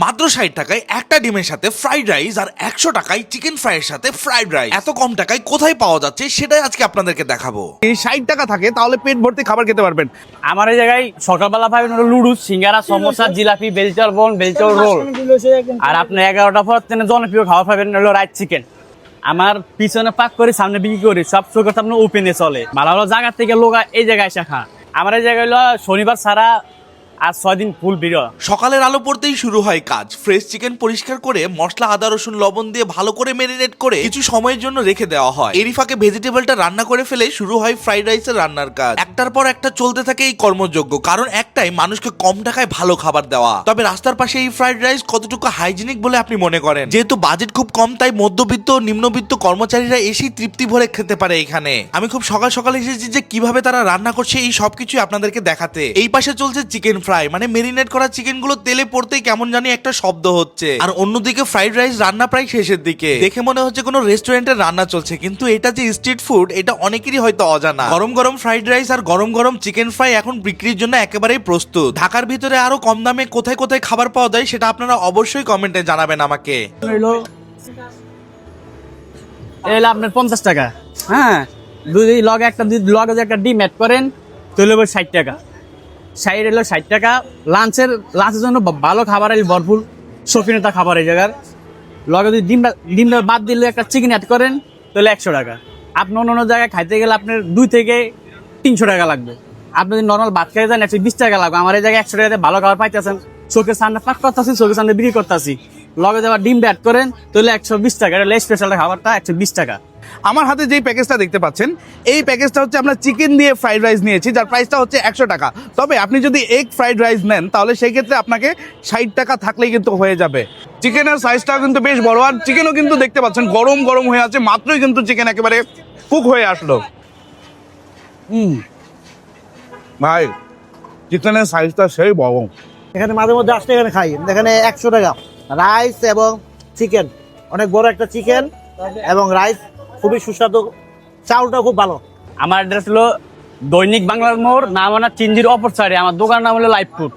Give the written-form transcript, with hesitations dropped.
মাত্র ৬০ টাকায় একটা ডিমের সাথে ফ্রাইড রাইস আর ১০০ টাকায় চিকেন ফ্রাইয়ের সাথে ফ্রাইড রাইস। এত কম টাকায় কোথায় পাওয়া যাচ্ছে সেটাই আজকে আপনাদেরকে দেখাবো। এই ৬০ টাকা থাকে তাহলে পেট ভর্তি খাবার খেতে পারবেন। আমার এই জায়গায় সকালবেলা পাবেন হলো লুডুস, সিঙ্গারা, সমোসা, জিলাপি, বেলচর বন, বেলচর রোল। আর আপনি 11টা পর জনপ্রিয় খাবার পাবেন হলো রাইস চিকেন। আমার পিছনে পাক করে সামনে বিক্রি করি, সব চোখের সামনে ওপেনে চলে। ভালো ভালো জায়গা থেকে লোক এই জায়গায় এসে খা। আমার এই জায়গায় হলো শনিবার ছাড়া আর 6 দিন ফুল ভিড়। সকালের আলো পড়তেই শুরু হয় কাজ। ফ্রেশ চিকেন পরিষ্কার করে মশলা, আদা, রসুন, লবণ দিয়ে ভালো করে ম্যারিনেট করে কিছু সময়ের জন্য রেখে দেওয়া হয়। এরই ফাঁকে ভেজিটেবলটা রান্না করে ফেলে শুরু হয় ফ্রাইড রাইসের রান্নার কাজ। একটার পর একটা চলতে থাকে এই কর্মযজ্ঞ, কারণ একটাই মানুষকে কম টাকায় ভালো খাবার দেওয়া। তবে রাস্তার পাশে এই ফ্রাইড রাইস কতটুকু হাইজিনিক বলে আপনি মনে করেন? যেহেতু বাজেট খুব কম, তাই মধ্যবিত্ত ও নিম্নবিত্ত কর্মচারীরা এসেই তৃপ্তি ভরে খেতে পারে এখানে। আমি খুব সকাল সকাল এসেছি যে কিভাবে তারা রান্না করছে এই সবকিছু আপনাদেরকে দেখাতে। এই পাশে চলছে চিকেন ফ্রাই, মানে মেরিনেট করা চিকেন গুলো তেলে পড়তেই কেমন জানি একটা শব্দ হচ্ছে। আর অন্যদিকে ফ্রাইড রাইস রান্না প্রায় শেষের দিকে। দেখে মনে হচ্ছে কোনো রেস্টুরেন্টের রান্না চলছে, কিন্তু এটা যে স্ট্রিট ফুড এটা অনেকেরই হয়তো অজানা। গরম গরম ফ্রাইড রাইস আর গরম গরম চিকেন ফ্রাই এখন বিক্রির জন্য একেবারেই প্রস্তুত। ঢাকার ভিতরে আরো কম দামে কোথায় কোথায় খাবার পাওয়া যায় সেটা আপনারা অবশ্যই কমেন্টে জানাবেন আমাকে। এলো আপনার 50 টাকা। হ্যাঁ, লগে একটা ডিম অ্যাড করেন তাহলে 60 টাকা। 60 টাকা। লাঞ্চের জন্য ভালো খাবার ভরপুর শৌখিনতা খাবার এই জায়গার। লগে যদি ডিমটা বাদ দিলে একটা চিকেন অ্যাড করেন তাহলে 100 টাকা। আপনি অন্য জায়গায় খাইতে গেলে আপনার 2 থেকে 300 টাকা লাগবে। আপনি যদি নর্মাল ভাত খাইতে যান 120 টাকা লাগবে। আমার এই জায়গায় 100 টাকাতে ভালো খাবার পাইতেছেন। চোখের সামনে পাক করতেছি, চোখের সামনে বিক্রি করতেছি। লগে যাবার ডিমটা অ্যাড করেন তাহলে 120 টাকা। এটা স্পেশাল খাবারটা 120 টাকা। আমার হাতে যেই প্যাকেজটা দেখতে পাচ্ছেন এই প্যাকেজটা হচ্ছে আমরা চিকেন দিয়ে ফ্রাইড রাইস নিয়েছি, যার প্রাইসটা হচ্ছে 100 টাকা। তবে আপনি যদি এগ ফ্রাইড রাইস নেন তাহলে সেই ক্ষেত্রে আপনাকে 60 টাকা থাকলেই কিন্তু হয়ে যাবে। চিকেনের সাইজটাও কিন্তু বেশ বড়, আর চিকেনও কিন্তু দেখতে পাচ্ছেন গরম গরম হয়ে আছে। মাত্রই কিন্তু চিকেন একেবারে কুক হয়ে আসলো। ভাই চিকেনের সাইজটা সেই বড়। এখানে মাঝে মধ্যে আসলে এখানে খাই। এখানে 100 টাকা রাইস এবং চিকেন, অনেক বড় একটা চিকেন এবং রাইস খুবই সুস্বাদু, চাউলটা খুব ভালো। আমার অ্যাড্রেস হলো দৈনিক বাংলার মোড়, নাম চিঞ্জির অপর সাইডে। আমার দোকানের নাম হলো লাইফ ফুড।